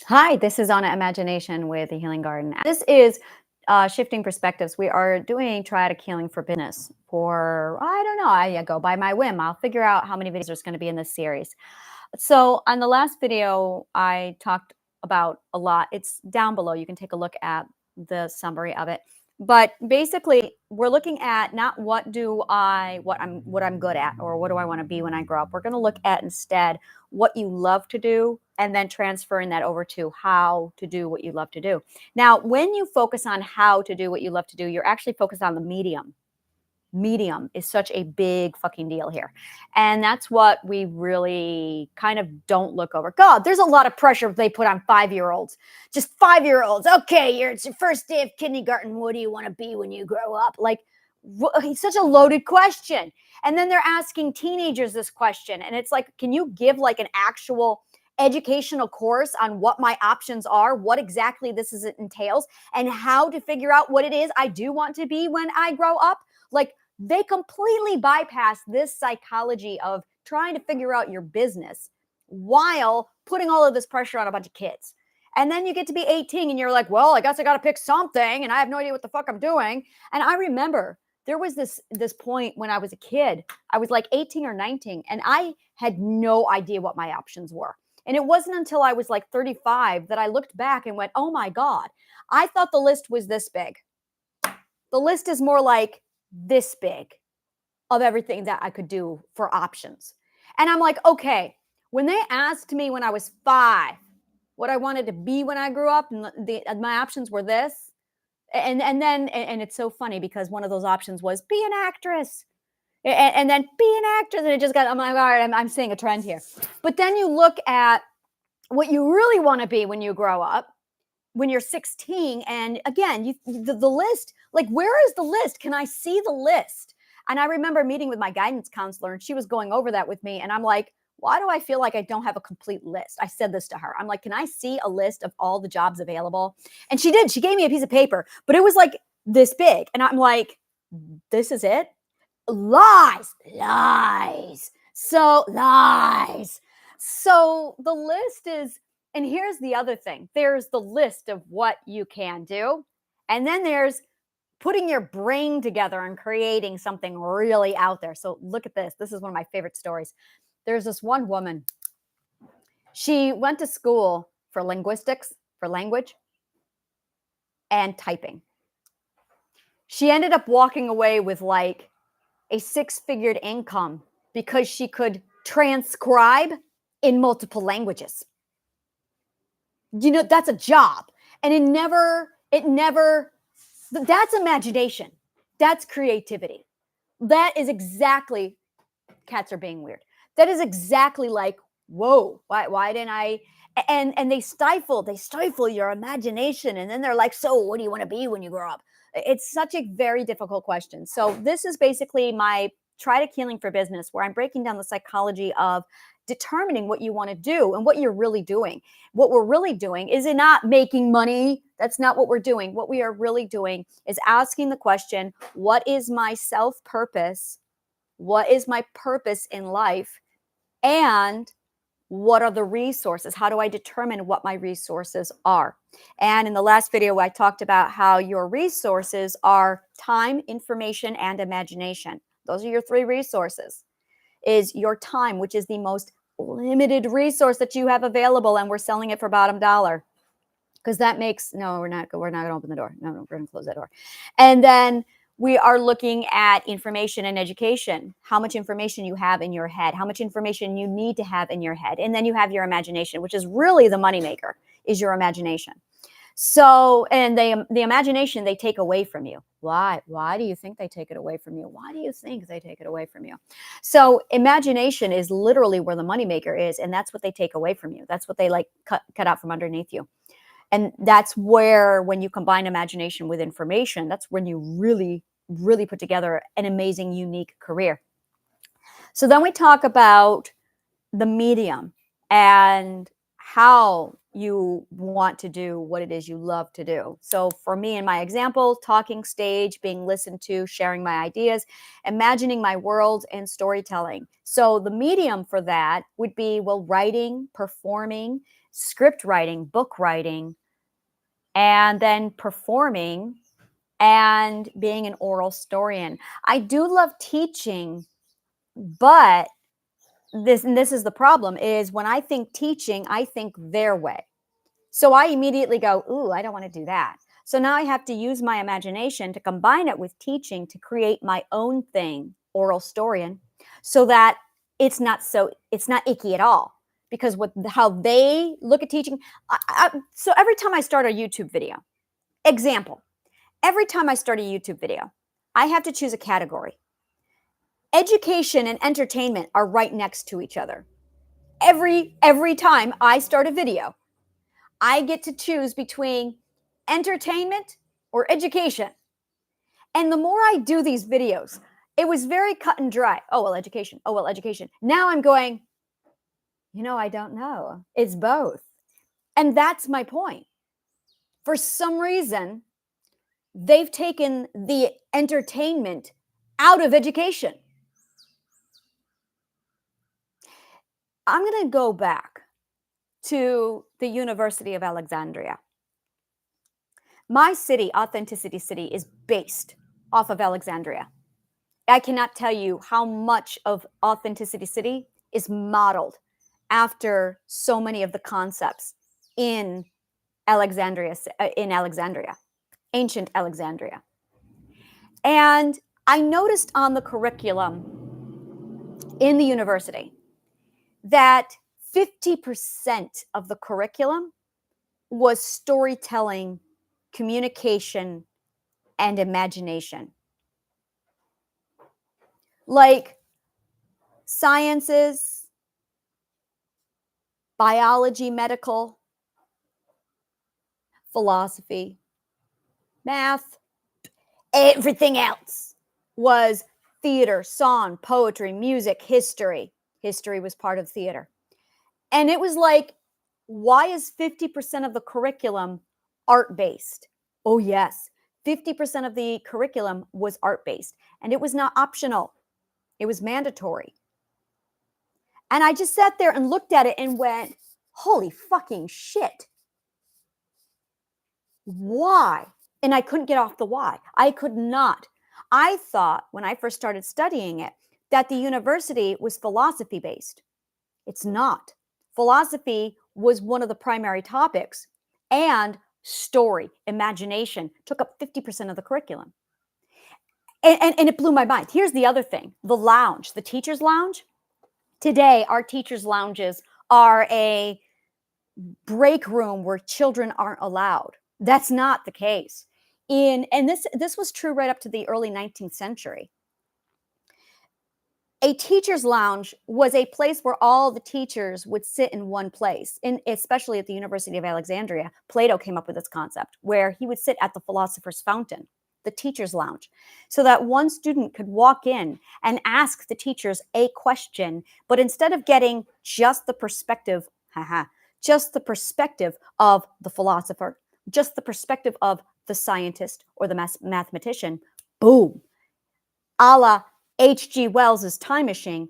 Hi, this is Anna Imagination with the Healing Garden. This is Shifting Perspectives. We are doing Triadic Healing for business for, I don't know, I go by my whim. I'll figure out how many videos there's going to be in this series. So on the last video, I talked about a lot. It's down below. You can take a look at the summary of it. But basically, we're looking at not what I'm good at or what do I want to be when I grow up. We're going to look at instead what you love to do and then transferring that over to how to do what you love to do. Now, when you focus on how to do what you love to do, you're actually focused on the medium. Medium is such a big fucking deal here. And that's what we really kind of don't look over. God, there's a lot of pressure they put on 5-year-olds. Just 5-year-olds. Okay, it's your first day of kindergarten. What do you want to be when you grow up? Like, it's such a loaded question. And then they're asking teenagers this question. And it's like, can you give like an actual educational course on what my options are, what exactly entails, and how to figure out what it is I do want to be when I grow up? Like, they completely bypass this psychology of trying to figure out your business while putting all of this pressure on a bunch of kids. And then you get to be 18 and you're like, well, I guess I got to pick something and I have no idea what the fuck I'm doing. And I remember there was this point when I was a kid, I was like 18 or 19, and I had no idea what my options were. And it wasn't until I was like 35 that I looked back and went, oh my God, I thought the list was this big. The list is more like this big of everything that I could do for options. And I'm like, okay, when they asked me when I was 5 what I wanted to be when I grew up, and my options were this, and it's so funny because one of those options was be an actress, and then be an actress, and it just got, I'm like, all right, I'm seeing a trend here. But then you look at what you really want to be when you grow up, when you're 16, and again, the list, like, where is the list? Can I see the list? And I remember meeting with my guidance counselor, and she was going over that with me, and I'm like, why do I feel like I don't have a complete list? I said this to her. I'm like, can I see a list of all the jobs available? And she did. She gave me a piece of paper, but it was like this big. And I'm like, this is it? Lies. So lies. So the list is, and here's the other thing. There's the list of what you can do. And then there's putting your brain together and creating something really out there. So look at this. This is one of my favorite stories. There's this one woman. She went to school for linguistics, for language, and typing. She ended up walking away with like a 6-figured income because she could transcribe in multiple languages. You know, that's a job. And it never, that's imagination. That's creativity. That is exactly, cats are being weird. That is exactly like, whoa, why didn't I? And they stifle your imagination. And then they're like, so what do you want to be when you grow up? It's such a very difficult question. So this is basically my Triadic Healing for business, where I'm breaking down the psychology of determining what you want to do and what you're really doing. What we're really doing is not making money. That's not what we're doing. What we are really doing is asking the question, what is my self-purpose? What is my purpose in life? And what are the resources? How do I determine what my resources are? And in the last video, I talked about how your resources are time, information, and imagination. Those are your 3 resources. Is your time, which is the most limited resource that you have available, and we're selling it for bottom dollar. Because that makes, no, we're not going to open the door. No, we're going to close that door. And then we are looking at information and education, how much information you have in your head, how much information you need to have in your head. And then you have your imagination, which is really the moneymaker, is your imagination. So, and the imagination they take away from you. Why? Why do you think they take it away from you? Why do you think they take it away from you? So imagination is literally where the moneymaker is. And that's what they take away from you. That's what they like cut out from underneath you. And that's where, when you combine imagination with information, that's when you really, really put together an amazing, unique career. So then we talk about the medium and how you want to do what it is you love to do. So for me, in my example, talking stage, being listened to, sharing my ideas, imagining my world, and storytelling. So the medium for that would be, well, writing, performing, script writing, book writing, and then performing and being an oral historian. I do love teaching, but this is the problem, is when I think teaching, I think their way. So I immediately go, ooh, I don't want to do that. So now I have to use my imagination to combine it with teaching to create my own thing, oral historian, so that it's not icky at all. Because with how they look at teaching, so every time I start a YouTube video, example, every time I start a YouTube video, I have to choose a category. Education and entertainment are right next to each other. Every time I start a video, I get to choose between entertainment or education. And the more I do these videos, it was very cut and dry. Oh, well, education. Oh, well, education. Now I'm going, I don't know. It's both. And that's my point. For some reason, they've taken the entertainment out of education. I'm going to go back to the University of Alexandria. My city, Authenticity City, is based off of Alexandria. I cannot tell you how much of Authenticity City is modeled after so many of the concepts in Alexandria, ancient Alexandria. And I noticed on the curriculum in the university that 50% of the curriculum was storytelling, communication, and imagination. Like sciences, biology, medical, philosophy, math, everything else was theater, song, poetry, music, history. History was part of theater. And it was like, why is 50% of the curriculum art-based? Oh, yes. 50% of the curriculum was art-based, and it was not optional. It was mandatory. And I just sat there and looked at it and went, holy fucking shit. Why? And I couldn't get off the why. I could not. I thought when I first started studying it that the university was philosophy-based. It's not. Philosophy was one of the primary topics, and story, imagination took up 50% of the curriculum. And it blew my mind. Here's the other thing. The lounge, the teacher's lounge. Today, our teacher's lounges are a break room where children aren't allowed. That's not the case. And this was true right up to the early 19th century. A teacher's lounge was a place where all the teachers would sit in one place, especially at the University of Alexandria. Plato came up with this concept where he would sit at the philosopher's fountain, the teacher's lounge, so that one student could walk in and ask the teachers a question, but instead of getting just the perspective, just the perspective of the philosopher, just the perspective of the scientist or the mathematician, boom, a la H.G. Wells's Time Machine,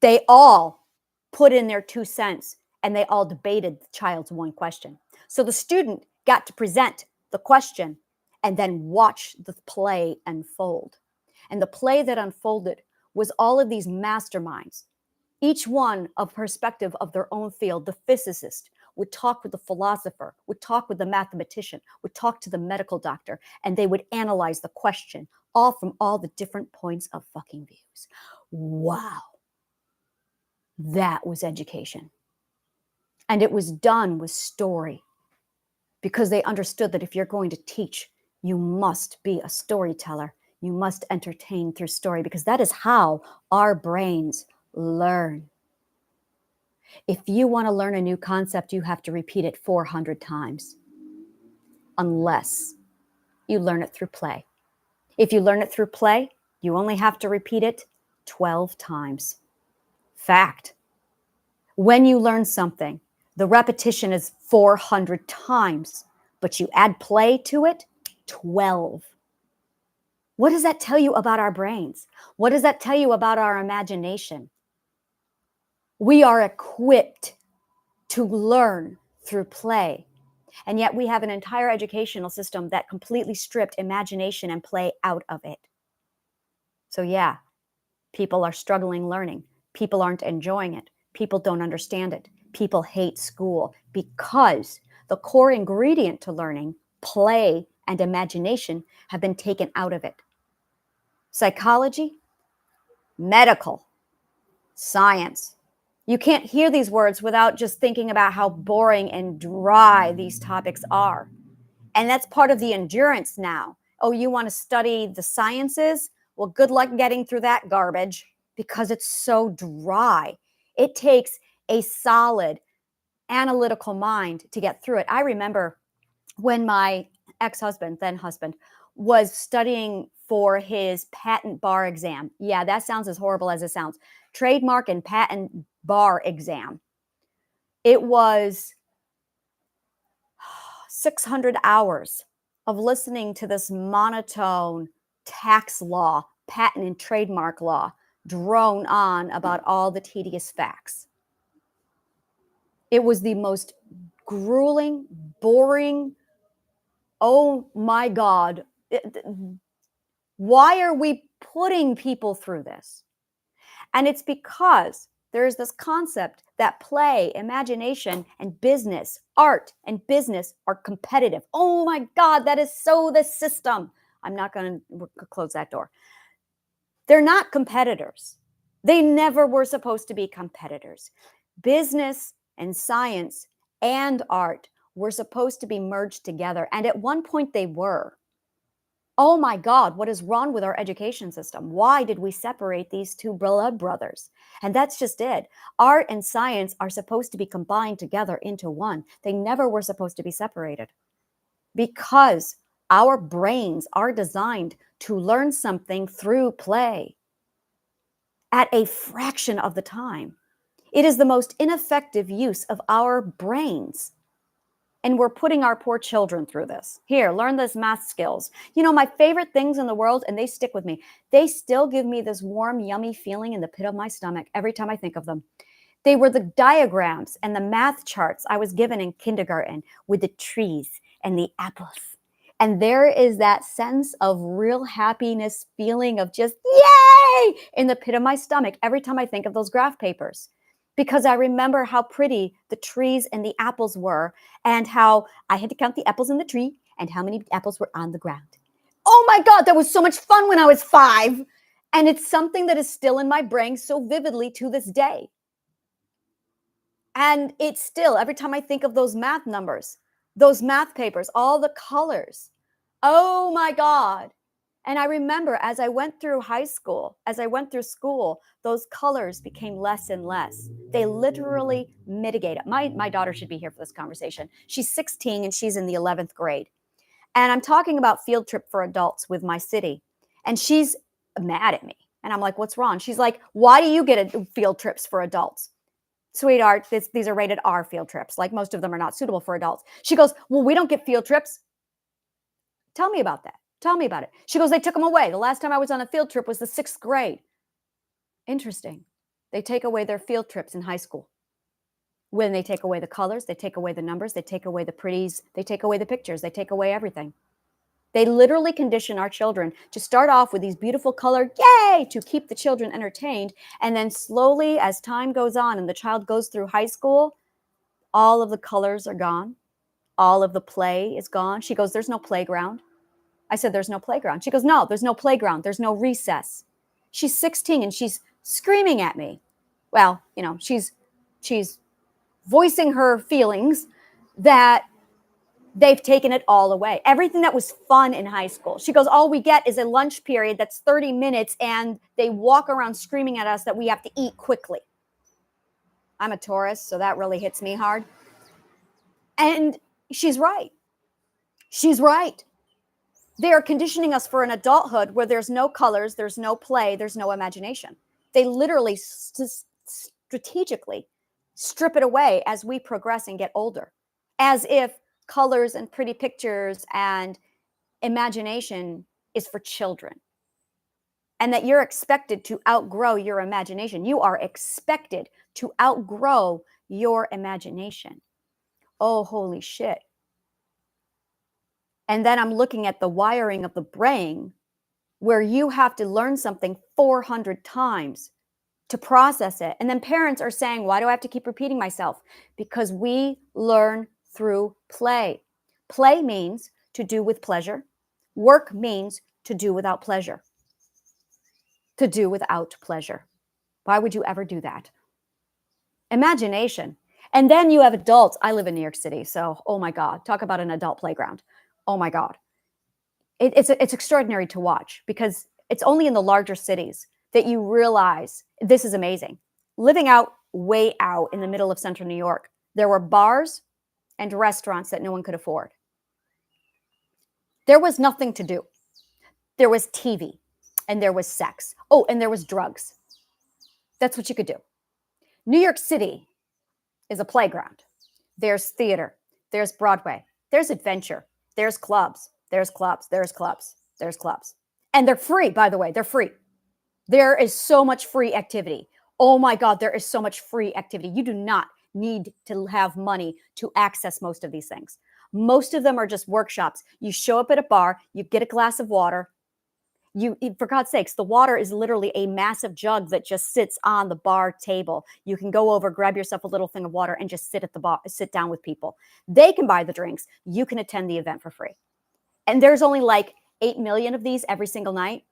they all put in their 2 cents and they all debated the child's one question. So the student got to present the question and then watch the play unfold. And the play that unfolded was all of these masterminds, each one of perspective of their own field. The physicist would talk with the philosopher, would talk with the mathematician, would talk to the medical doctor, and they would analyze the question, all from all the different points of fucking views. Wow. That was education. And it was done with story, because they understood that if you're going to teach, you must be a storyteller. You must entertain through story, because that is how our brains learn. If you want to learn a new concept, you have to repeat it 400 times, unless you learn it through play. If you learn it through play, you only have to repeat it 12 times. Fact. When you learn something, the repetition is 400 times, but you add play to it, 12. What does that tell you about our brains? What does that tell you about our imagination? We are equipped to learn through play. And yet we have an entire educational system that completely stripped imagination and play out of it. So yeah, people are struggling learning. People aren't enjoying it. People don't understand it. People hate school because the core ingredient to learning, play and imagination, have been taken out of it. Psychology, medical, science. You can't hear these words without just thinking about how boring and dry these topics are. And that's part of the endurance now. Oh, you want to study the sciences? Well, good luck getting through that garbage because it's so dry. It takes a solid analytical mind to get through it. I remember when my ex-husband, then husband, was studying for his patent bar exam. Yeah, that sounds as horrible as it sounds. Trademark and patent bar exam. It was 600 hours of listening to this monotone tax law, patent and trademark law, drone on about all the tedious facts. It was the most grueling, boring, oh my God, why are we putting people through this? And it's because there's this concept that play, imagination, and business, art and business are competitive. Oh my God, that is so the system. I'm not going to close that door. They're not competitors. They never were supposed to be competitors. Business and science and art were supposed to be merged together. And at one point they were. Oh my God, what is wrong with our education system? Why did we separate these two blood brothers? And that's just it. Art and science are supposed to be combined together into one. They never were supposed to be separated because our brains are designed to learn something through play at a fraction of the time. It is the most ineffective use of our brains. And we're putting our poor children through this. Here, learn this math skills. You know, my favorite things in the world, and they stick with me, they still give me this warm, yummy feeling in the pit of my stomach every time I think of them. They were the diagrams and the math charts I was given in kindergarten with the trees and the apples. And there is that sense of real happiness feeling of just, yay, in the pit of my stomach every time I think of those graph papers. Because I remember how pretty the trees and the apples were and how I had to count the apples in the tree and how many apples were on the ground. Oh my God, that was so much fun when I was 5. And it's something that is still in my brain so vividly to this day. And it's still, every time I think of those math numbers, those math papers, all the colors, oh my God. And I remember as I went through high school, as I went through school, those colors became less and less. They literally mitigated. My daughter should be here for this conversation. She's 16 and she's in the 11th grade. And I'm talking about field trip for adults with my city. And she's mad at me. And I'm like, what's wrong? She's like, why do you get field trips for adults? Sweetheart, these are rated R field trips. Like most of them are not suitable for adults. She goes, well, we don't get field trips. Tell me about that. Tell me about it. She goes, they took them away. The last time I was on a field trip was the 6th grade. Interesting. They take away their field trips in high school. When they take away the colors, they take away the numbers, they take away the pretties, they take away the pictures, they take away everything. They literally condition our children to start off with these beautiful colored, yay, to keep the children entertained. And then slowly, as time goes on and the child goes through high school, all of the colors are gone. All of the play is gone. She goes, there's no playground. I said, there's no playground. She goes, no, there's no playground. There's no recess. She's 16 and she's screaming at me. Well, you know, she's voicing her feelings that they've taken it all away. Everything that was fun in high school. She goes, all we get is a lunch period that's 30 minutes and they walk around screaming at us that we have to eat quickly. I'm a Taurus, so that really hits me hard. And she's right. She's right. They are conditioning us for an adulthood where there's no colors, there's no play, there's no imagination. They literally strategically strip it away as we progress and get older, as if colors and pretty pictures and imagination is for children, and that you're expected to outgrow your imagination. You are expected to outgrow your imagination. oh, holy shit. And then I'm looking at the wiring of the brain where you have to learn something 400 times to process it. And then parents are saying, why do I have to keep repeating myself? Because we learn through play. Play means to do with pleasure. Work means to do without pleasure. To do without pleasure. Why would you ever do that? Imagination. And then you have adults. I live in New York City, so oh my God, talk about an adult playground. Oh my God. It's extraordinary to watch because it's only in the larger cities that you realize this is amazing. Living out way out in the middle of central New York, there were bars and restaurants that no one could afford. There was nothing to do. There was TV and there was sex. Oh, and there was drugs. That's what you could do. New York City is a playground. There's theater, there's Broadway, there's adventure, there's clubs, there's clubs, there's clubs, there's clubs. And they're free, by the way, they're free. There is so much free activity. Oh my God, there is so much free activity. You do not need to have money to access most of these things. Most of them are just workshops. You show up at a bar, you get a glass of water. For God's sakes, the water is literally a massive jug that just sits on the bar table. You can go over, grab yourself a little thing of water and just sit at the bar, sit down with people. They can buy the drinks. You can attend the event for free. And there's only like 8 million of these every single night.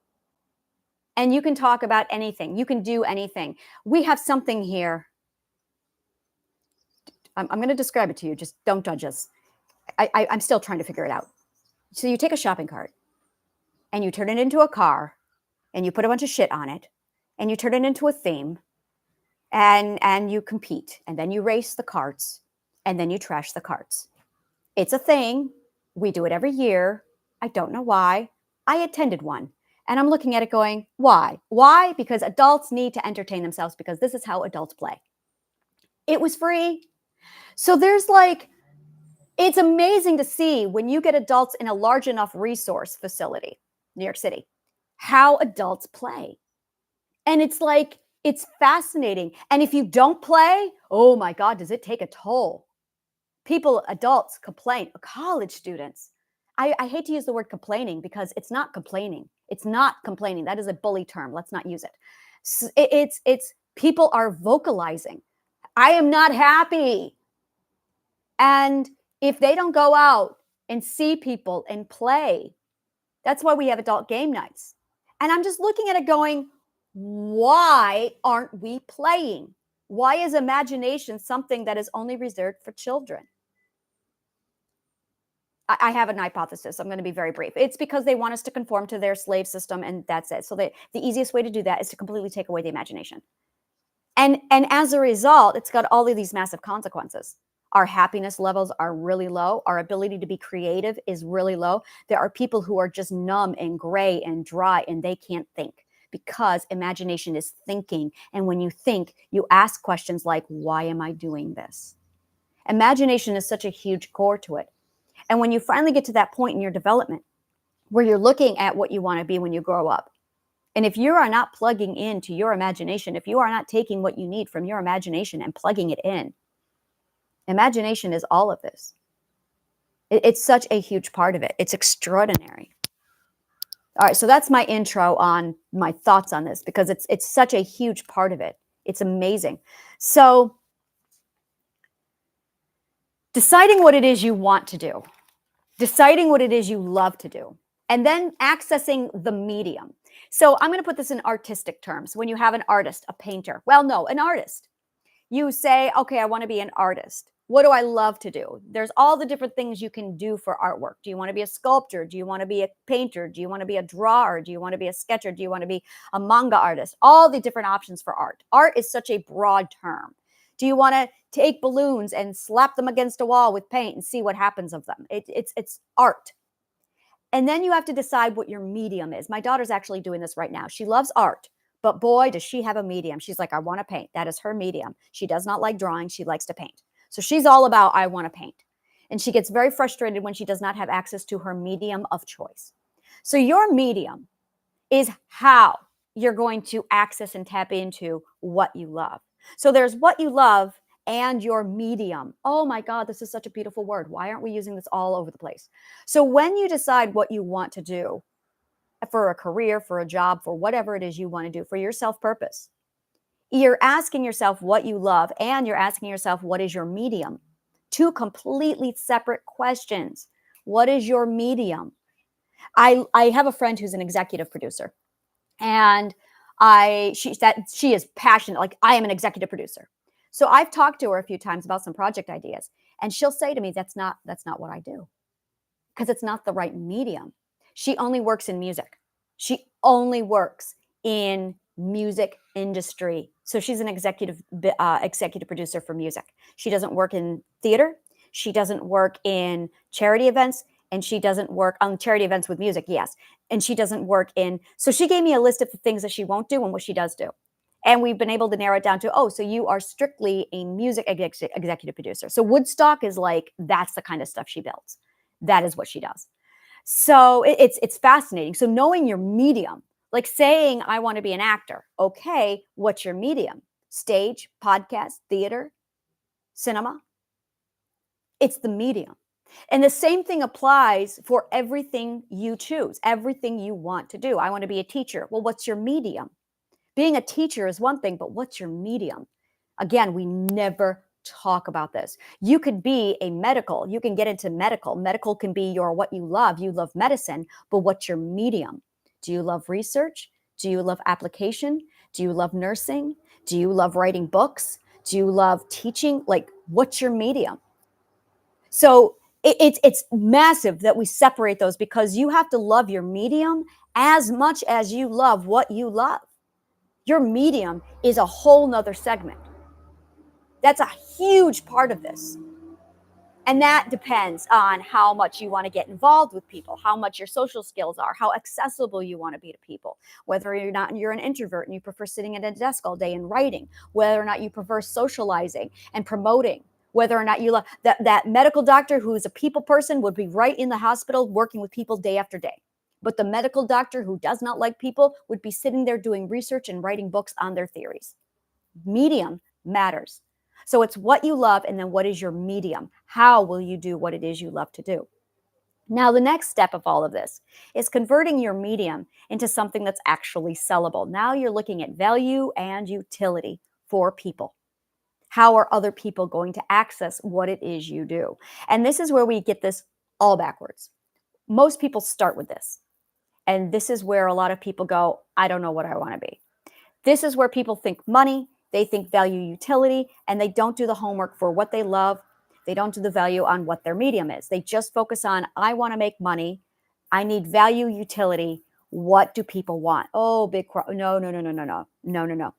And you can talk about anything. You can do anything. We have something here. I'm going to describe it to you. Just don't judge us. I'm still trying to figure it out. So you take a shopping cart and you turn it into a car and you put a bunch of shit on it and you turn it into a theme and you compete and then you race the carts and then you trash the carts. It's a thing. We do it every year. I don't know why. I attended one. And I'm looking at it going, why? Why? Because adults need to entertain themselves because this is how adults play. It was free. So there's like, it's amazing to see when you get adults in a large enough resource facility, New York City, how adults play. And it's like, it's fascinating. And if you don't play, oh my God, does it take a toll? People, adults complain, college students. I hate to use the word complaining because it's not complaining. It's not complaining. That is a bully term. Let's not use it. It's people are vocalizing. I am not happy. And if they don't go out and see people and play, that's why we have adult game nights. And I'm just looking at it going, why aren't we playing? Why is imagination something that is only reserved for children? I have an hypothesis. I'm going to be very brief. It's because they want us to conform to their slave system, and that's it. So the easiest way to do that is to completely take away the imagination. And as a result, it's got all of these massive consequences. Our happiness levels are really low. Our ability to be creative is really low. There are people who are just numb and gray and dry, and they can't think because imagination is thinking. And when you think, you ask questions like, why am I doing this? Imagination is such a huge core to it. And when you finally get to that point in your development where you're looking at what you want to be when you grow up, and if you are not plugging into your imagination, if you are not taking what you need from your imagination and plugging it in, imagination is all of this. It's such a huge part of it. It's extraordinary. All right, so that's my intro on my thoughts on this because it's such a huge part of it. It's amazing. So deciding what it is you want to do, deciding what it is you love to do, and then accessing the medium. So I'm going to put this in artistic terms. When you have an artist, a painter, well, no, an artist, you say, okay, I want to be an artist. What do I love to do? There's all the different things you can do for artwork. Do you want to be a sculptor? Do you want to be a painter? Do you want to be a drawer? Do you want to be a sketcher? Do you want to be a manga artist? All the different options for art. Art is such a broad term. Do you want to take balloons and slap them against a wall with paint and see what happens of them? It's art. And then you have to decide what your medium is. My daughter's actually doing this right now. She loves art, but boy, does she have a medium. She's like, I want to paint. That is her medium. She does not like drawing. She likes to paint. So she's all about, I want to paint. And she gets very frustrated when she does not have access to her medium of choice. So your medium is how you're going to access and tap into what you love. So there's what you love and your medium. Oh my God, this is such a beautiful word. Why aren't we using this all over the place? So when you decide what you want to do for a career, for a job, for whatever it is you want to do, for your self purpose, you're asking yourself what you love and you're asking yourself what is your medium. Two completely separate questions. What is your medium? I have a friend who's an executive producer, and she is passionate. Like, I am an executive producer. So I've talked to her a few times about some project ideas, and she'll say to me, that's not what I do, because it's not the right medium. She only works in music. She only works in music industry. So she's an executive producer for music. She doesn't work in theater. She doesn't work in charity events, and she doesn't work on charity events with music. Yes. And she doesn't work in, so she gave me a list of the things that she won't do and what she does do. And we've been able to narrow it down to, oh, so you are strictly a music executive producer. So Woodstock is like, that's the kind of stuff she builds. That is what she does. So it's fascinating. So knowing your medium, like saying, I want to be an actor. Okay, what's your medium? Stage, podcast, theater, cinema? It's the medium. And the same thing applies for everything you choose, everything you want to do. I want to be a teacher. Well, what's your medium? Being a teacher is one thing, but what's your medium? Again, we never talk about this. You could be a medical, you can get into medical. Medical can be your what you love. You love medicine, but what's your medium? Do you love research? Do you love application? Do you love nursing? Do you love writing books? Do you love teaching? Like, what's your medium? So it's massive that we separate those, because you have to love your medium as much as you love what you love. Your medium is a whole nother segment. That's a huge part of this. And that depends on how much you want to get involved with people, how much your social skills are, how accessible you want to be to people, whether you're an introvert and you prefer sitting at a desk all day and writing, whether or not you prefer socializing and promoting, whether or not you love that medical doctor who is a people person would be right in the hospital working with people day after day. But the medical doctor who does not like people would be sitting there doing research and writing books on their theories. Medium matters. So it's what you love, and then what is your medium? How will you do what it is you love to do? Now, the next step of all of this is converting your medium into something that's actually sellable. Now you're looking at value and utility for people. How are other people going to access what it is you do? And this is where we get this all backwards. Most people start with this. And this is where a lot of people go, I don't know what I want to be. This is where people think money, they think value, utility, and they don't do the homework for what they love. They don't do the value on what their medium is. They just focus on, I want to make money. I need value, utility. What do people want? Oh, big no, no, no, no, no, no, no, no, no.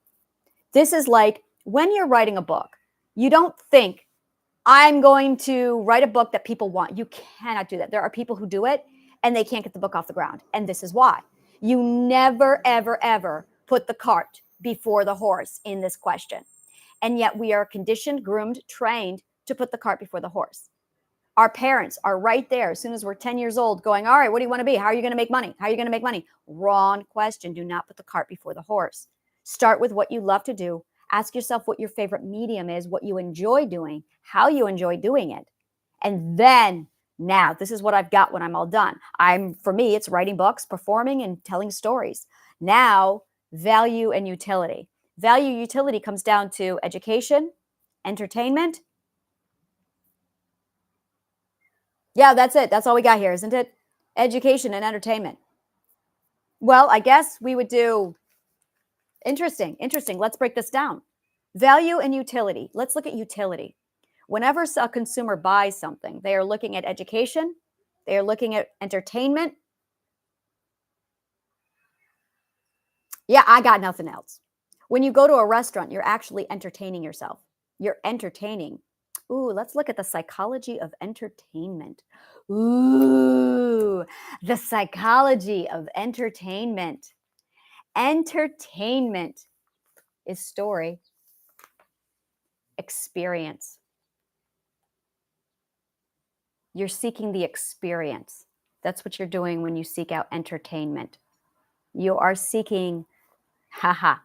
This is like when you're writing a book, you don't think, I'm going to write a book that people want. You cannot do that. There are people who do it and they can't get the book off the ground. And this is why. You never, ever, ever put the cart before the horse in this question. And yet we are conditioned, groomed, trained to put the cart before the horse. Our parents are right there as soon as we're 10 years old going, all right, what do you want to be? How are you going to make money? How are you going to make money? Wrong question. Do not put the cart before the horse. Start with what you love to do. Ask yourself what your favorite medium is, what you enjoy doing, how you enjoy doing it. And then now, this is what I've got when I'm all done. For me, it's writing books, performing, and telling stories. Now, value and utility. Value utility comes down to education, entertainment. Yeah, that's it. That's all we got here, isn't it? Education and entertainment. Well, I guess we would do interesting. Let's break this down. Value and utility. Let's look at utility. Whenever a consumer buys something, they are looking at education, they are looking at entertainment. Yeah, I got nothing else. When you go to a restaurant, you're actually entertaining yourself. You're entertaining. Ooh, let's look at the psychology of entertainment. Ooh, the psychology of entertainment. Entertainment is story, experience. You're seeking the experience. That's what you're doing when you seek out entertainment. You are seeking,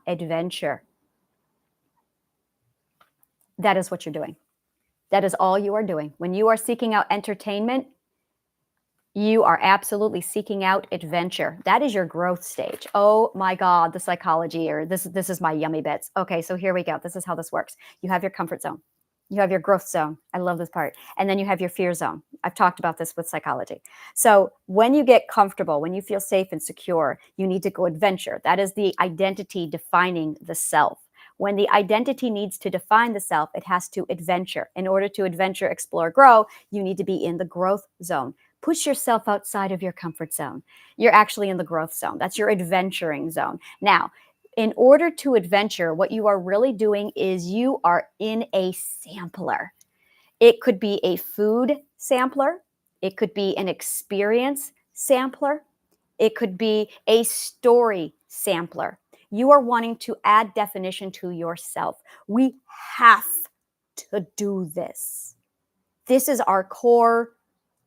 adventure. That is what you're doing. That is all you are doing. When you are seeking out entertainment, you are absolutely seeking out adventure. That is your growth stage. Oh my God, the psychology, or this is my yummy bits. Okay, so here we go. This is how this works. You have your comfort zone. You have your growth zone. I love this part. And then you have your fear zone. I've talked about this with psychology. So when you get comfortable, when you feel safe and secure, you need to go adventure. That is the identity defining the self. When the identity needs to define the self, it has to adventure. In order to adventure, explore, grow, you need to be in the growth zone. Push yourself outside of your comfort zone. You're actually in the growth zone. That's your adventuring zone. Now, in order to adventure, what you are really doing is you are in a sampler. It could be a food sampler. It could be an experience sampler. It could be a story sampler. You are wanting to add definition to yourself. We have to do this. This is our core.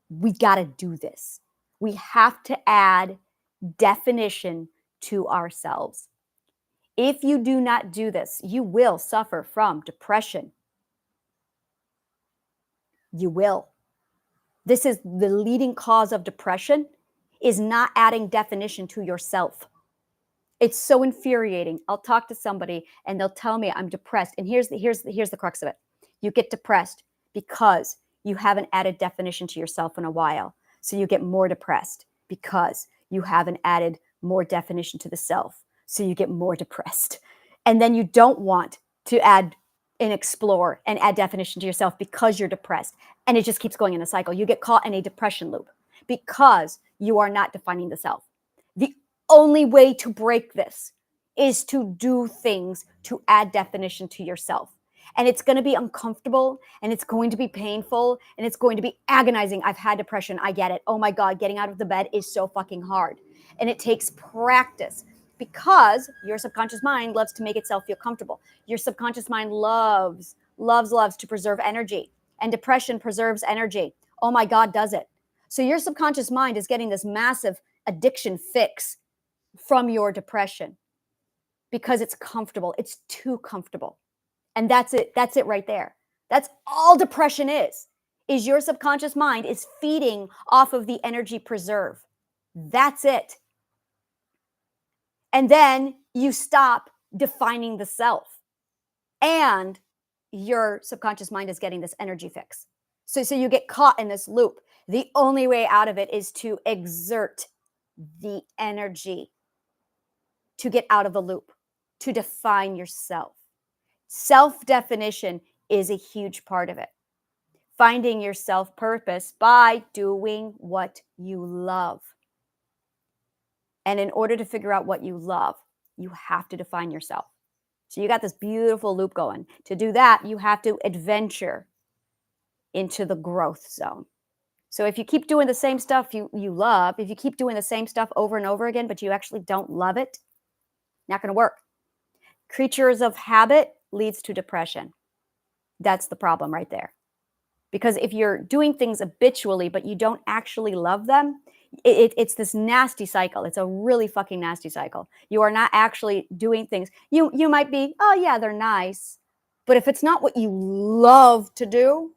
We got to do this. We have to add definition to ourselves. If you do not do this, you will suffer from depression. You will. This is the leading cause of depression, is not adding definition to yourself. It's so infuriating. I'll talk to somebody and they'll tell me I'm depressed. And here's the crux of it. You get depressed because you haven't added definition to yourself in a while. So you get more depressed because you haven't added more definition to the self. So you get more depressed. And then you don't want to add and explore and add definition to yourself because you're depressed. And it just keeps going in a cycle. You get caught in a depression loop because you are not defining the self. The only way to break this is to do things to add definition to yourself. And it's going to be uncomfortable and it's going to be painful and it's going to be agonizing. I've had depression. I get it. Oh my God, getting out of the bed is so fucking hard. And it takes practice because your subconscious mind loves to make itself feel comfortable. Your subconscious mind loves to preserve energy, and depression preserves energy. Oh my God, does it? So your subconscious mind is getting this massive addiction fix from your depression because it's comfortable. It's too comfortable. And that's it. That's it right there. That's all depression is your subconscious mind is feeding off of the energy preserve. That's it. And then you stop defining the self and your subconscious mind is getting this energy fix. So you get caught in this loop. The only way out of it is to exert the energy to get out of the loop, to define yourself. Self-definition is a huge part of it. Finding your self-purpose by doing what you love. And in order to figure out what you love, you have to define yourself. So you got this beautiful loop going. To do that, you have to adventure into the growth zone. So if you keep doing the same stuff you love, if you keep doing the same stuff over and over again, but you actually don't love it, not going to work. Creatures of habit leads to depression. That's the problem right there. Because if you're doing things habitually, but you don't actually love them, it's this nasty cycle. It's a really fucking nasty cycle. You are not actually doing things. You might be, oh yeah, they're nice. But if it's not what you love to do,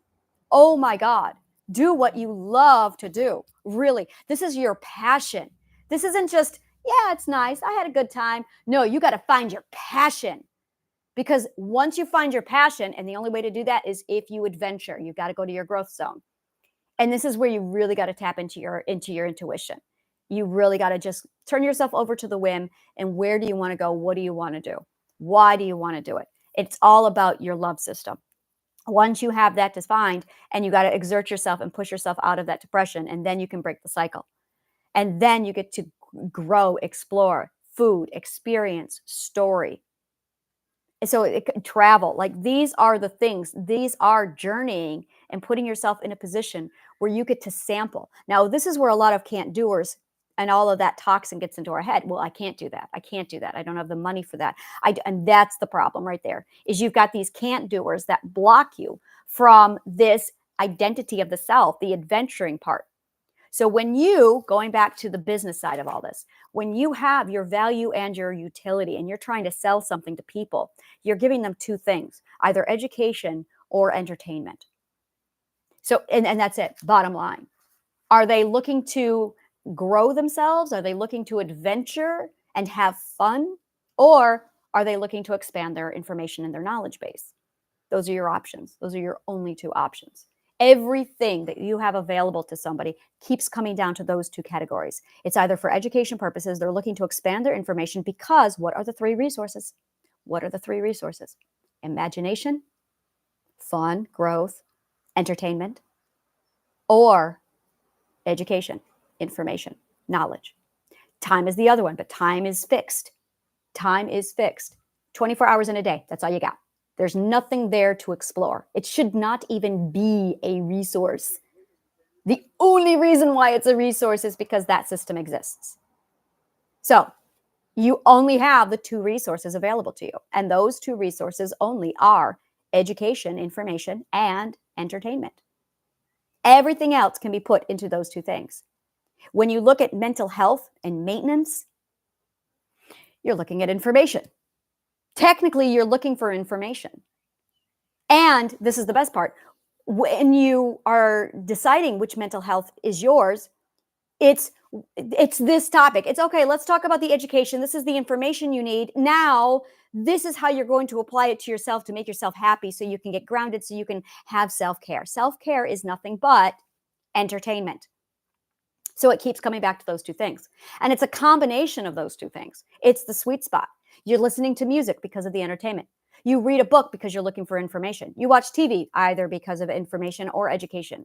oh my God, do what you love to do. Really, this is your passion. This isn't just, yeah, it's nice. I had a good time. No, you got to find your passion. Because once you find your passion, and the only way to do that is if you adventure, you've got to go to your growth zone. And this is where you really got to tap into your intuition. You really got to just turn yourself over to the whim. And where do you want to go? What do you want to do? Why do you want to do it? It's all about your love system. Once you have that defined, and you got to exert yourself and push yourself out of that depression, and then you can break the cycle. And then you get to grow, explore, food, experience, story. So travel, like these are the things, these are journeying and putting yourself in a position where you get to sample. Now, this is where a lot of can't doers and all of that toxin gets into our head. Well, I can't do that. I can't do that. I don't have the money for that. And that's the problem right there, is you've got these can't doers that block you from this identity of the self, the adventuring part. So when you, going back to the business side of all this, when you have your value and your utility and you're trying to sell something to people, you're giving them two things, either education or entertainment. So, and that's it, bottom line. Are they looking to grow themselves? Are they looking to adventure and have fun? Or are they looking to expand their information and their knowledge base? Those are your options. Those are your only two options. Everything that you have available to somebody keeps coming down to those two categories. It's either for education purposes, they're looking to expand their information because what are the three resources? What are the three resources? Imagination, fun, growth, entertainment, or education, information, knowledge. Time is the other one, but time is fixed. Time is fixed. 24 hours in a day. That's all you got. There's nothing there to explore. It should not even be a resource. The only reason why it's a resource is because that system exists. So you only have the two resources available to you. And those two resources only are education, information, and entertainment. Everything else can be put into those two things. When you look at mental health and maintenance, you're looking at information. Technically, you're looking for information. And this is the best part. When you are deciding which mental health is yours, it's this topic. It's okay, let's talk about the education. This is the information you need. Now, this is how you're going to apply it to yourself to make yourself happy so you can get grounded, so you can have self-care. Self-care is nothing but entertainment. So it keeps coming back to those two things. And it's a combination of those two things. It's the sweet spot. You're listening to music because of the entertainment. You read a book because you're looking for information. You watch TV either because of information or education,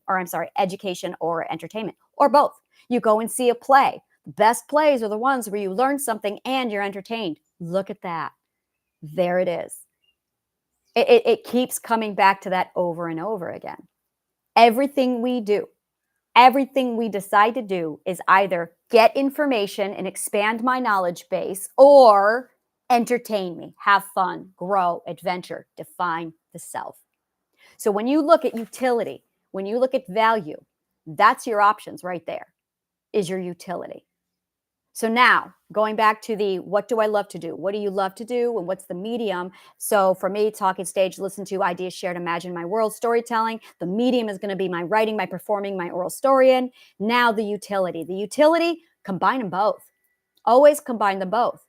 education or entertainment, or both. You go and see a play. The best plays are the ones where you learn something and you're entertained. Look at that. There it is. It keeps coming back to that over and over again. Everything we do, everything we decide to do is either get information and expand my knowledge base or entertain me, have fun, grow, adventure, define the self. So when you look at utility, when you look at value, that's your options right there, is your utility. So now going back to the what do I love to do? What do you love to do? And what's the medium? So for me, talking stage, listen to, ideas shared, imagine my world, storytelling. The medium is going to be my writing, my performing, my oral story in. Now the utility. The utility, combine them both. Always combine them both.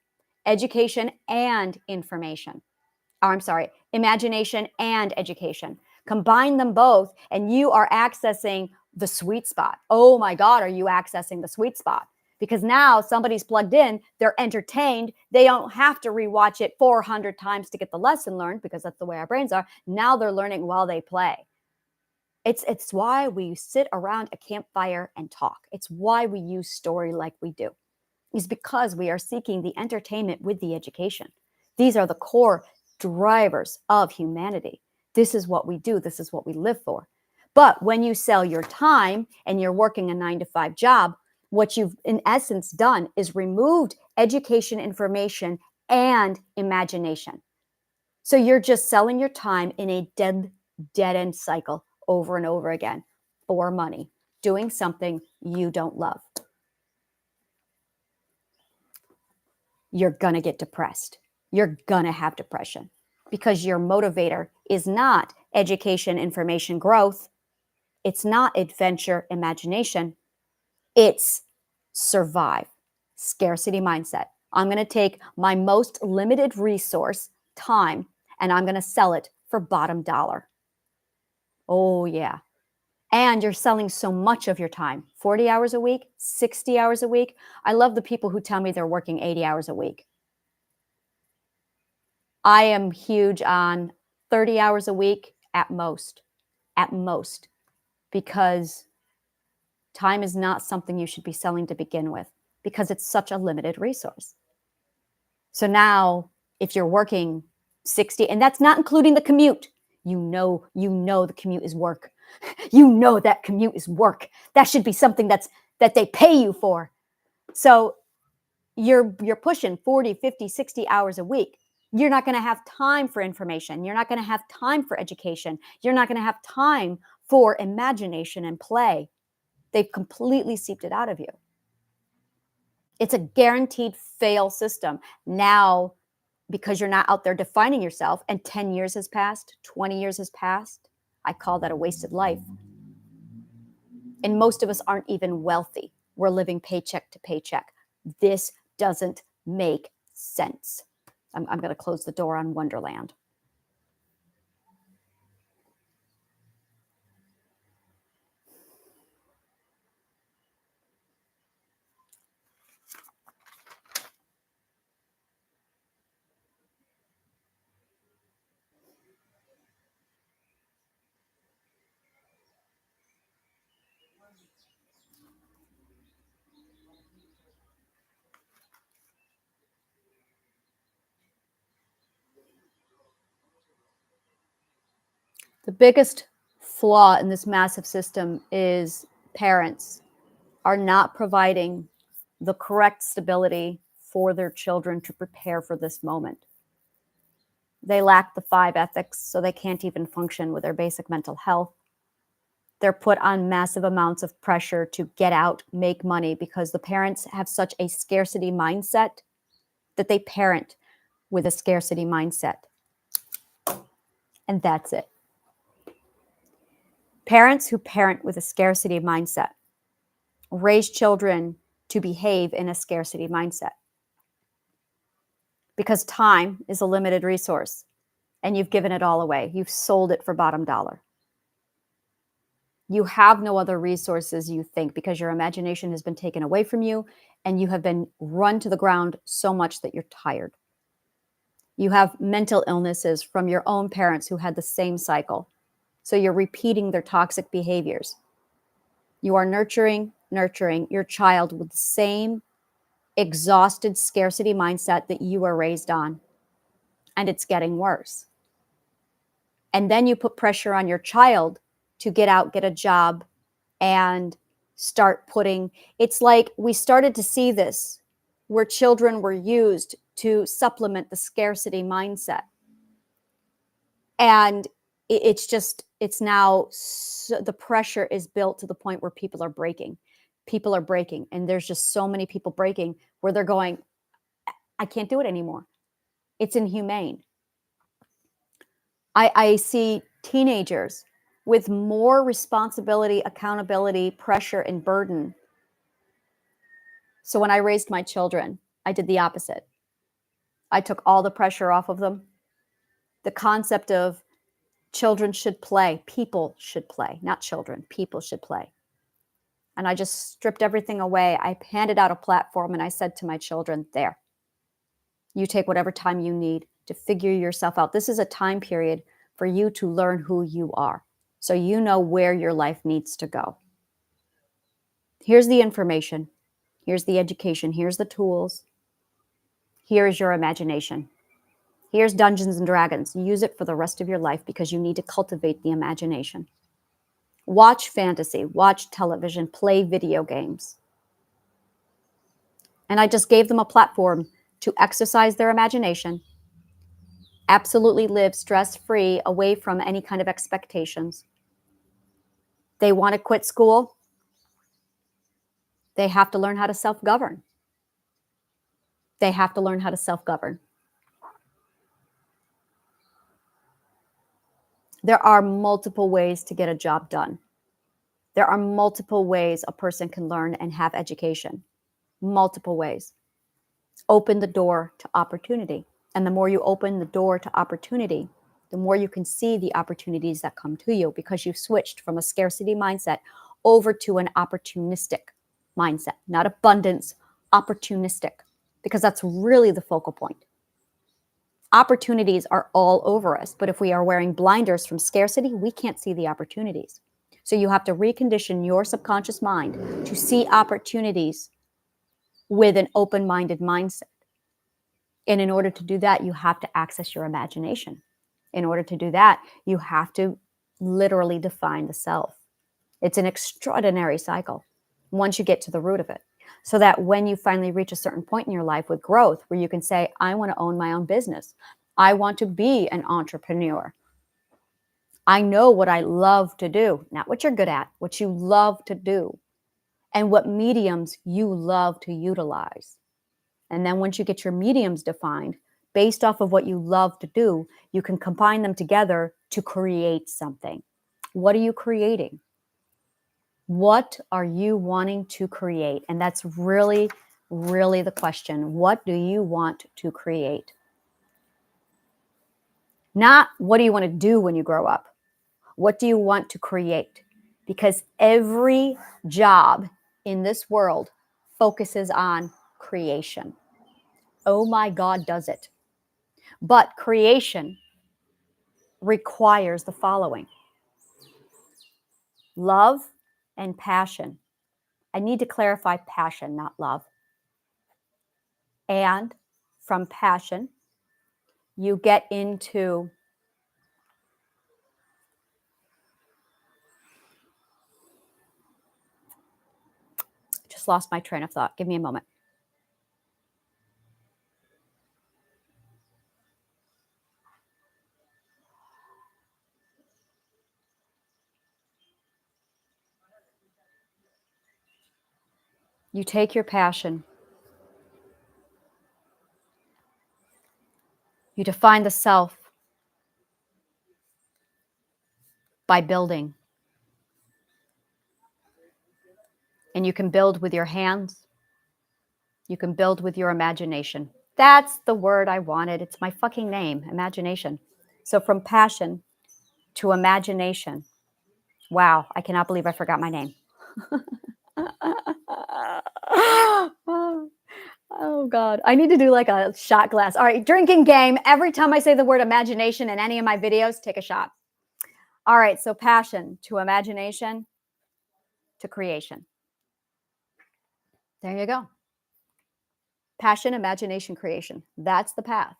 Education and information. Imagination and education. Combine them both and you are accessing the sweet spot. Oh my God, are you accessing the sweet spot? Because now somebody's plugged in, they're entertained. They don't have to rewatch it 400 times to get the lesson learned because that's the way our brains are. Now they're learning while they play. It's why we sit around a campfire and talk. It's why we use story like we do. Is because we are seeking the entertainment with the education. These are the core drivers of humanity. This is what we do. This is what we live for. But when you sell your time and you're working a 9-to-5 job, what you've in essence done is removed education, information, and imagination. So you're just selling your time in a dead end cycle over and over again for money, doing something you don't love. You're going to get depressed. You're going to have depression because your motivator is not education, information, growth. It's not adventure, imagination. It's survive, scarcity mindset. I'm going to take my most limited resource, time, and I'm going to sell it for bottom dollar. Oh, yeah. And you're selling so much of your time, 40 hours a week, 60 hours a week. I love the people who tell me they're working 80 hours a week. I am huge on 30 hours a week at most, because time is not something you should be selling to begin with because it's such a limited resource. So now if you're working 60, and that's not including the commute, you know the commute is work. You know that commute is work. That should be something that they pay you for. So you're pushing 40, 50, 60 hours a week. You're not going to have time for information. You're not going to have time for education. You're not going to have time for imagination and play They've completely seeped it out of you. It's a guaranteed fail system. Now, because you're not out there defining yourself and 10 years has passed, 20 years has passed, I call that a wasted life. And most of us aren't even wealthy. We're living paycheck to paycheck. This doesn't make sense. I'm going to close the door on Wonderland. The biggest flaw in this massive system is parents are not providing the correct stability for their children to prepare for this moment. They lack the 5 ethics, so they can't even function with their basic mental health. They're put on massive amounts of pressure to get out, make money, because the parents have such a scarcity mindset that they parent with a scarcity mindset. And that's it. Parents who parent with a scarcity mindset raise children to behave in a scarcity mindset. Because time is a limited resource and you've given it all away. You've sold it for bottom dollar. You have no other resources, you think, because your imagination has been taken away from you and you have been run to the ground so much that you're tired. You have mental illnesses from your own parents who had the same cycle. So you're repeating their toxic behaviors. You are nurturing your child with the same exhausted scarcity mindset that you were raised on. And it's getting worse. And then you put pressure on your child to get out, get a job, and start putting, it's like we started to see this where children were used to supplement the scarcity mindset. And it's now, the pressure is built to the point where people are breaking. People are breaking. And there's just so many people breaking where they're going, I can't do it anymore. It's inhumane. I see teenagers with more responsibility, accountability, pressure, and burden. So when I raised my children, I did the opposite. I took all the pressure off of them. The concept of children should play, people should play, not children, people should play. And I just stripped everything away. I handed out a platform and I said to my children, there, you take whatever time you need to figure yourself out. This is a time period for you to learn who you are, so you know where your life needs to go. Here's the information. Here's the education. Here's the tools. Here's your imagination. Here's Dungeons and Dragons. Use it for the rest of your life because you need to cultivate the imagination. Watch fantasy, watch television, play video games. And I just gave them a platform to exercise their imagination, absolutely live stress-free, away from any kind of expectations. They want to quit school. They have to learn how to self-govern. They have to learn how to self-govern. There are multiple ways to get a job done. There are multiple ways a person can learn and have education. Multiple ways. Open the door to opportunity. And the more you open the door to opportunity, the more you can see the opportunities that come to you, because you've switched from a scarcity mindset over to an opportunistic mindset, not abundance, opportunistic, because that's really the focal point. Opportunities are all over us, but if we are wearing blinders from scarcity, we can't see the opportunities. So you have to recondition your subconscious mind to see opportunities with an open-minded mindset. And in order to do that, you have to access your imagination. In order to do that, you have to literally define the self. It's an extraordinary cycle once you get to the root of it. So that when you finally reach a certain point in your life with growth, where you can say, I want to own my own business. I want to be an entrepreneur. I know what I love to do, not what you're good at, what you love to do. and what mediums you love to utilize. And then once you get your mediums defined, based off of what you love to do, you can combine them together to create something. What are you creating? What are you wanting to create? And that's really, really the question. What do you want to create? Not what do you want to do when you grow up? What do you want to create? Because every job in this world focuses on creation. Oh my God, does it? But creation requires the following: love and passion. I need to clarify passion, not love. And from passion, you get into just lost my train of thought. Give me a moment. You take your passion, you define the self by building. And you can build with your hands, you can build with your imagination. That's the word I wanted. It's my fucking name, imagination. So from passion to imagination. Wow, I cannot believe I forgot my name. Oh God, I need to do like a shot glass. All right, drinking game. Every time I say the word imagination in any of my videos, take a shot. All right, so passion to imagination to creation. There you go. Passion, imagination, creation. That's the path.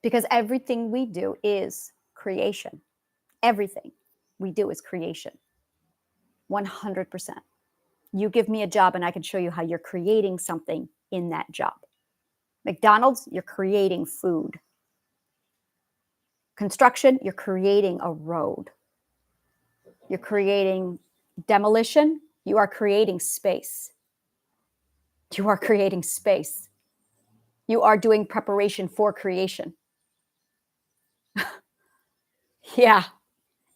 Because everything we do is creation. Everything we do is creation. 100%. You give me a job and I can show you how you're creating something in that job. McDonald's, you're creating food. Construction, you're creating a road. You're creating demolition, you are creating space. You are creating space. You are doing preparation for creation. Yeah.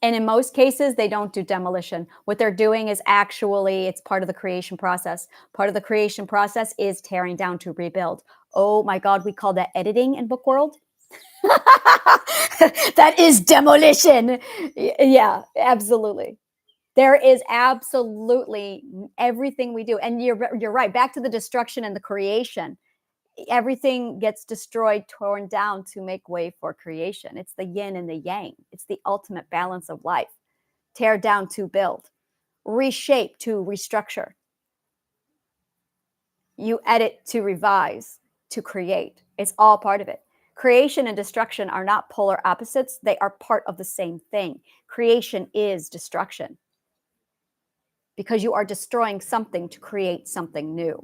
And in most cases, they don't do demolition. What they're doing is actually, it's part of the creation process. Part of the creation process is tearing down to rebuild. Oh my God, we call that editing in book world. That is demolition. Yeah, absolutely. There is absolutely everything we do. And you're right. Back to the destruction and the creation. Everything gets destroyed, torn down to make way for creation. It's the yin and the yang. It's the ultimate balance of life. Tear down to build, reshape to restructure. You edit to revise, to create. It's all part of it. Creation and destruction are not polar opposites. They are part of the same thing. Creation is destruction because you are destroying something to create something new.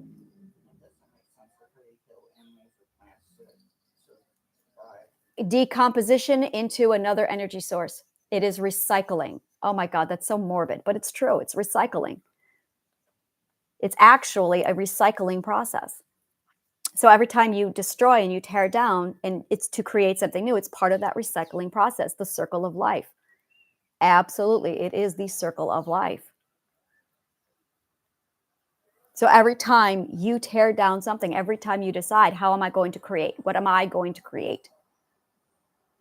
Decomposition into another energy source. It is recycling. Oh my God, that's so morbid, but it's true. It's recycling. It's actually a recycling process. So every time you destroy and you tear down, and it's to create something new, it's part of that recycling process, the circle of life. Absolutely, it is the circle of life. So every time you tear down something, every time you decide, how am I going to create? What am I going to create?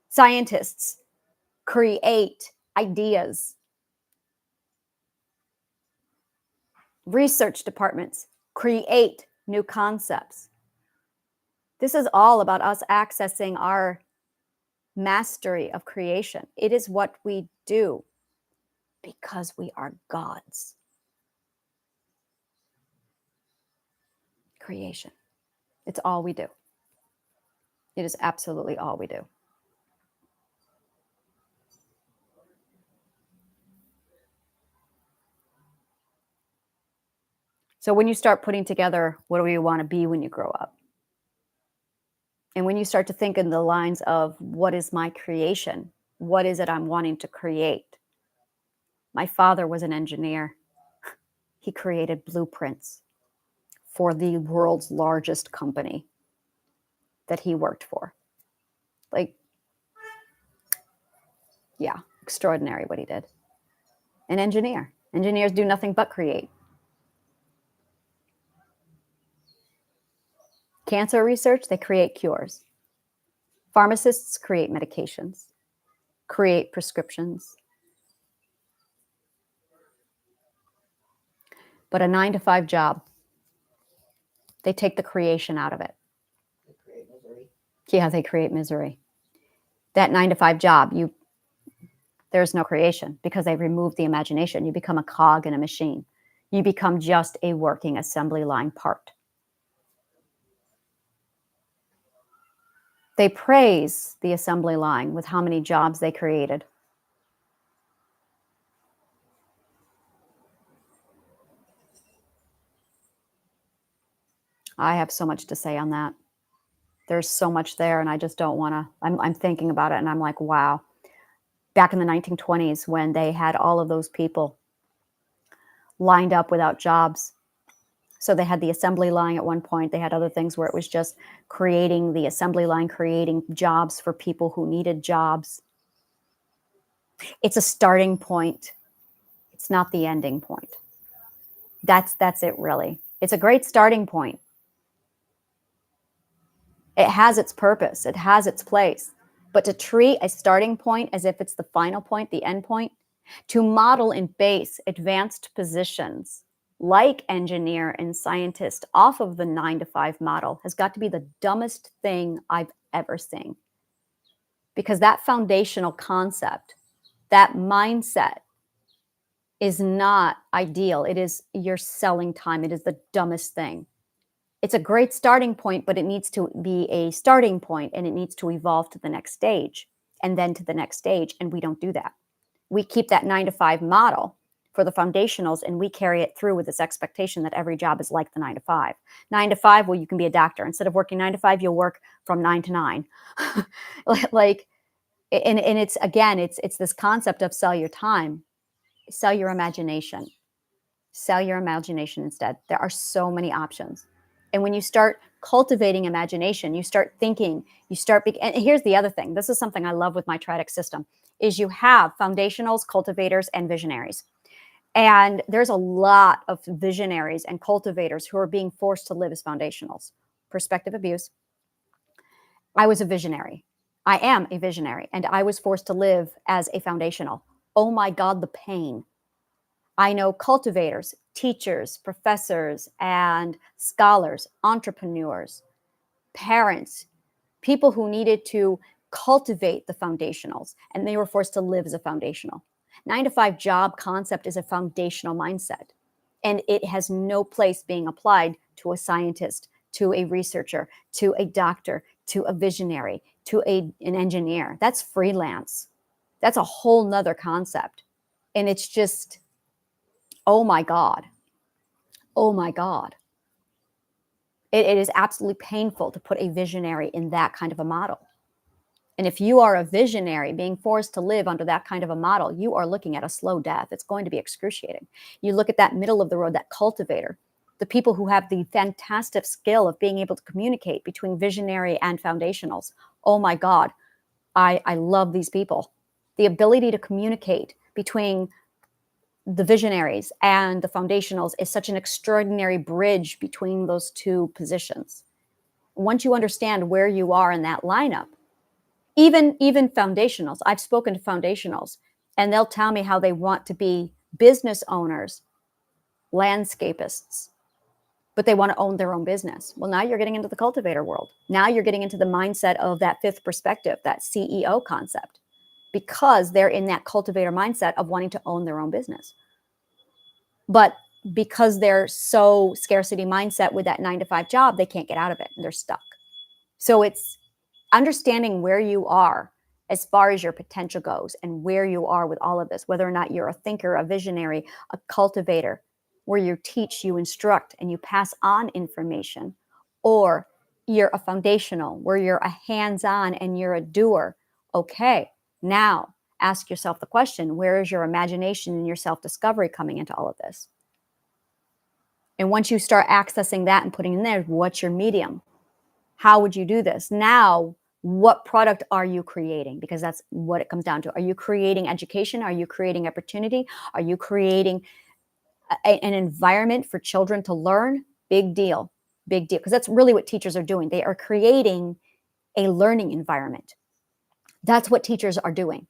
Scientists create ideas. Research departments create new concepts. This is all about us accessing our mastery of creation. It is what we do because we are gods. Creation. It's all we do. It is absolutely all we do. So when you start putting together, what do you want to be when you grow up? And when you start to think in the lines of what is my creation? What is it I'm wanting to create? My father was an engineer. He created blueprints for the world's largest company that he worked for. Like, yeah, extraordinary what he did. An engineer. Engineers do nothing but create. Cancer research, they create cures. Pharmacists create medications, create prescriptions. But a 9-to-5 job, they take the creation out of it. They create misery. Yeah, they create misery. That 9-to-5 job, there's no creation because they remove the imagination. You become a cog in a machine. You become just a working assembly line part. They praise the assembly line with how many jobs they created. I have so much to say on that. There's so much there, and I just don't want to. I'm thinking about it, and I'm like, wow. Back in the 1920s, when they had all of those people lined up without jobs. So they had the assembly line at one point. They had other things where it was just creating the assembly line, creating jobs for people who needed jobs. It's a starting point. It's not the ending point. That's it, really. It's a great starting point. It has its purpose. It has its place. But to treat a starting point as if it's the final point, the end point, to model and base advanced positions like engineer and scientist off of the 9-to-5 model has got to be the dumbest thing I've ever seen. Because that foundational concept, that mindset is not ideal. It is, you're selling time. It is the dumbest thing. It's a great starting point, but it needs to be a starting point and it needs to evolve to the next stage and then to the next stage. And we don't do that. We keep that 9-to-5 model for the foundationals and we carry it through with this expectation that every job is like the 9-to-5. 9-to-5, well, you can be a doctor. Instead of working 9-to-5, you'll work from 9 to 9. Like, and it's, again, it's this concept of sell your time, sell your imagination, sell your imagination instead. There are so many options. And when you start cultivating imagination, you start thinking, and here's the other thing. This is something I love with my Triadic system, is you have foundationals, cultivators, and visionaries. And there's a lot of visionaries and cultivators who are being forced to live as foundationals. Perspective abuse. I was a visionary. I am a visionary, and I was forced to live as a foundational. Oh my God, the pain. I know cultivators, teachers, professors, and scholars, entrepreneurs, parents, people who needed to cultivate the foundationals, and they were forced to live as a foundational. 9-to-5 job concept is a foundational mindset, and it has no place being applied to a scientist, to a researcher, to a doctor, to a visionary, to an engineer. That's freelance. That's a whole nother concept. And it's just, oh my God. Oh my God. It is absolutely painful to put a visionary in that kind of a model. And if you are a visionary being forced to live under that kind of a model, you are looking at a slow death. It's going to be excruciating. You look at that middle of the road, that cultivator, the people who have the fantastic skill of being able to communicate between visionary and foundationals. Oh my God, I love these people. The ability to communicate between the visionaries and the foundationals is such an extraordinary bridge between those two positions. Once you understand where you are in that lineup, even foundationals, I've spoken to foundationals and they'll tell me how they want to be business owners, landscapists, but they want to own their own business. Well, now you're getting into the cultivator world. Now you're getting into the mindset of that fifth perspective, that CEO concept, because they're in that cultivator mindset of wanting to own their own business. But because they're so scarcity mindset with that 9-to-5 job, they can't get out of it and they're stuck. So it's understanding where you are as far as your potential goes and where you are with all of this, whether or not you're a thinker, a visionary, a cultivator, where you teach, you instruct, and you pass on information, or you're a foundational, where you're a hands-on and you're a doer. Okay, now ask yourself the question, where is your imagination and your self-discovery coming into all of this? And once you start accessing that and putting in there, what's your medium? How would you do this? Now, what product are you creating? Because that's what it comes down to. Are you creating education? Are you creating opportunity? Are you creating an environment for children to learn? Big deal. Big deal. Because that's really what teachers are doing. They are creating a learning environment. That's what teachers are doing.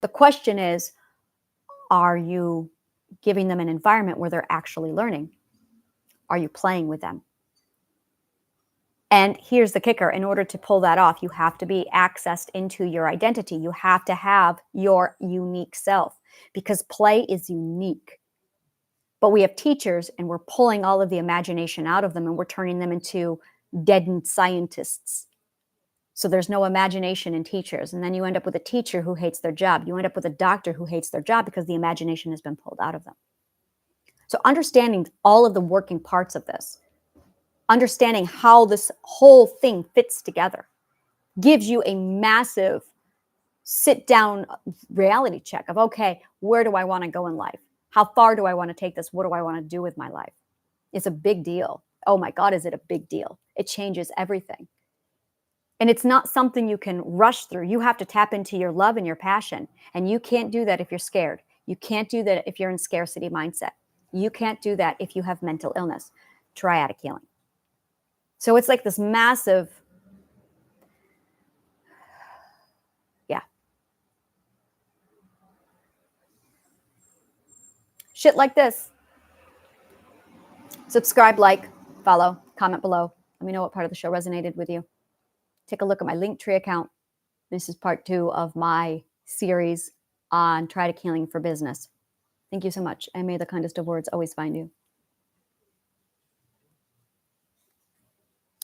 The question is, are you giving them an environment where they're actually learning? Are you playing with them? And here's the kicker. In order to pull that off, you have to be accessed into your identity. You have to have your unique self because play is unique. But we have teachers and we're pulling all of the imagination out of them and we're turning them into deadened scientists. So there's no imagination in teachers. And then you end up with a teacher who hates their job. You end up with a doctor who hates their job because the imagination has been pulled out of them. So understanding all of the working parts of this, understanding how this whole thing fits together, gives you a massive sit down reality check of, okay, where do I want to go in life? How far do I want to take this? What do I want to do with my life? It's a big deal. Oh my God, is it a big deal? It changes everything. And it's not something you can rush through. You have to tap into your love and your passion. And you can't do that if you're scared. You can't do that if you're in scarcity mindset. You can't do that if you have mental illness. Triadic healing. So it's like this massive, yeah. Shit like this. Subscribe, like, follow, comment below. Let me know what part of the show resonated with you. Take a look at my Linktree account. This is part 2 of my series on Triadic Healing for Business. Thank you so much, and may the kindest of words always find you.